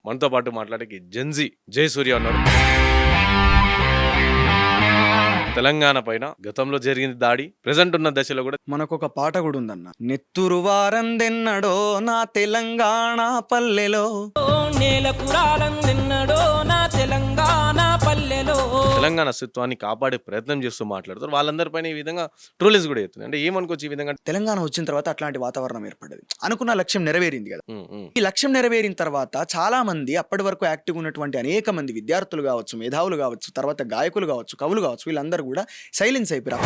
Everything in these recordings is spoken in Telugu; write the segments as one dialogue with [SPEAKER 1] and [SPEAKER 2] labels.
[SPEAKER 1] మనతో పాటు మాట్లాడేకి జెన్జీ జయసూర్య ఉన్నారు. తెలంగాణ పైన గతంలో జరిగింది దాడి, ప్రెసెంట్ ఉన్న దశలో కూడా
[SPEAKER 2] మనకొక పాట కూడా ఉందన్న. నెత్తురు వారందెన్నడో నా తెలంగాణ పల్లెలో,
[SPEAKER 3] నేలకురాలందెన్నడో నా తెలంగాణ పల్లెలో.
[SPEAKER 1] తెలంగాణ అస్తిత్వాన్ని కాపాడే ప్రయత్నం చేస్తూ మాట్లాడుతారు. వాళ్ళందరిపైన ఈ విధంగా ట్రోలింగ్స్ కూడా అవుతుంది. అంటే ఏమనుకోవచ్చు ఈ విధంగా?
[SPEAKER 2] తెలంగాణ వచ్చిన తర్వాత అట్లాంటి వాతావరణం ఏర్పడ్డది. అనుకున్న లక్ష్యం నెరవేరింది కదా.
[SPEAKER 1] ఉమ్.
[SPEAKER 2] ఈ లక్ష్యం నెరవేరిన తర్వాత చాలా మంది అప్పటి వరకు యాక్టివ్ ఉన్నటువంటి అనేక మంది విద్యార్థులు కావచ్చు, మేధావులు కావచ్చు, తర్వాత గాయకులు కావచ్చు, కవులు కావచ్చు, వీళ్ళందరూ కూడా సైలెన్స్ అయిపోయారు.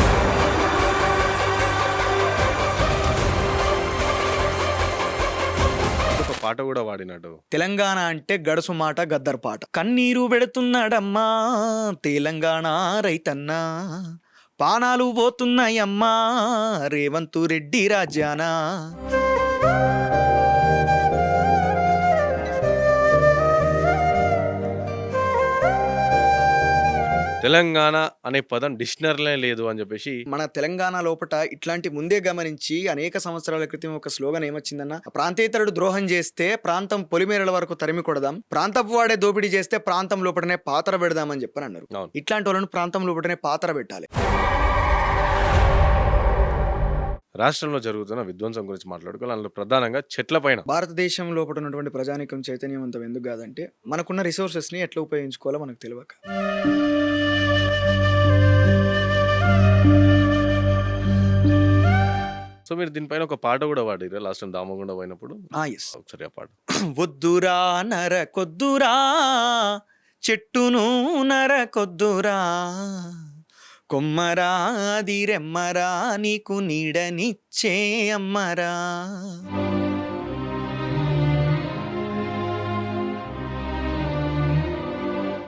[SPEAKER 1] ఒక పాట కూడా వాడినట్టు.
[SPEAKER 2] తెలంగాణ అంటే గడుసు మాట గద్దర్ పాట. కన్నీరు పెడుతున్నాడమ్మా తెలంగాణ రైతన్నా, పానాలు పోతున్నాయమ్మా రేవంతు రెడ్డి రాజ్యానా.
[SPEAKER 1] తెలంగాణ అనే పదం డిక్షనరీలే లేదు అని చెప్పేసి
[SPEAKER 2] మన తెలంగాణ లోపట ఇట్లాంటి ముందే గమనించి అనేక సంవత్సరాల క్రితం ఒక స్లోగన్ ఏమొచ్చిందన్న, ప్రాంతేతరుడు ద్రోహం చేస్తే ప్రాంతం పొలిమేరల వరకు తరిమి కొడదాం, ప్రాంతపు వాడే దోపిడీ చేస్తే ప్రాంతం లోపటనే పాతర పెడదామని చెప్పని అన్నారు.
[SPEAKER 1] అవును.
[SPEAKER 2] ఇట్లాంటి వాళ్ళని ప్రాంతం లోపటనే పాతర పెట్టాలి.
[SPEAKER 1] రాష్ట్రంలో జరుగుతున్న విధ్వంసం గురించి మాట్లాడుకోవాలి. అందులో ప్రధానంగా చెట్ల పైన
[SPEAKER 2] భారతదేశం లోపల ఉన్నటువంటి ప్రజానీకం చైతన్యవంతం ఎందుకు కాదంటే మనకున్న రిసోర్సెస్ ని ఎట్లా ఉపయోగించుకోవాలో మనకు తెలియక.
[SPEAKER 1] సో మీరు దీనిపైన ఒక పాట కూడా వాడిరా లాస్ట్ టైం దామగుండ పోయినప్పుడు.
[SPEAKER 2] ఎస్,
[SPEAKER 1] ఒకసారి ఆ పాట.
[SPEAKER 2] వద్దురా నర కొద్దురా చెట్టును నర కొద్దురా, కొమ్మరా దిరెమ్మరా నీకు నీడనిచ్చే అమ్మరా.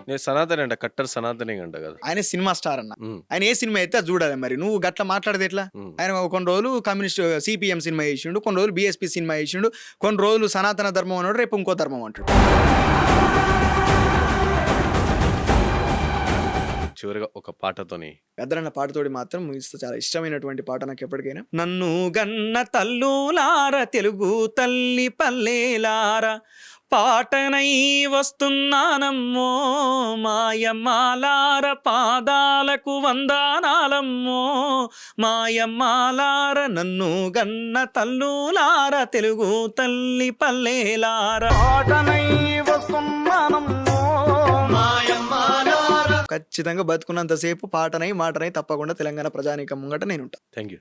[SPEAKER 1] నేను సనాతని అంట, కట్టర్ సనాతని అంట కదా.
[SPEAKER 2] ఆయన సినిమా స్టార్ అన్న. ఆయన ఏ సినిమా అయితే అది చూడాలి. మరి నువ్వు గట్ల మాట్లాడితే ఎట్లా? ఆయన కొన్ని రోజులు కమ్యూనిస్ట్ సిపిఎం సినిమా చేసిండు, కొన్ని రోజులు బిఎస్పీ సినిమా చేసిండు, కొన్ని రోజులు సనాతన ధర్మం అన్నాడు, రేపు ఇంకో ధర్మం అంటాడు.
[SPEAKER 1] చివరిగా ఒక పాటతోని
[SPEAKER 2] పెద్దలన్న పాటతోటి మాత్రం చాలా ఇష్టమైనటువంటి పాట నాకు ఎప్పటికైనా. నన్ను గన్న తల్లులార తెలుగు తల్లి పల్లెలార, పాటనై వస్తున్నానమ్మో మాయమ్మాలార, పాదాలకు వందనాలమ్మో మాయమ్మాలార. నన్ను గన్న తల్లులార తెలుగు తల్లి పల్లెలార, పాటనై వస్తున్నానమ్మో మాయమ్మాలార. ఖచ్చితంగా బతుకున్నంతసేపు పాటనై మాటనై తప్పకుండా తెలంగాణ ప్రజానీకం ముంగట నేనుంటా.
[SPEAKER 1] Thank you.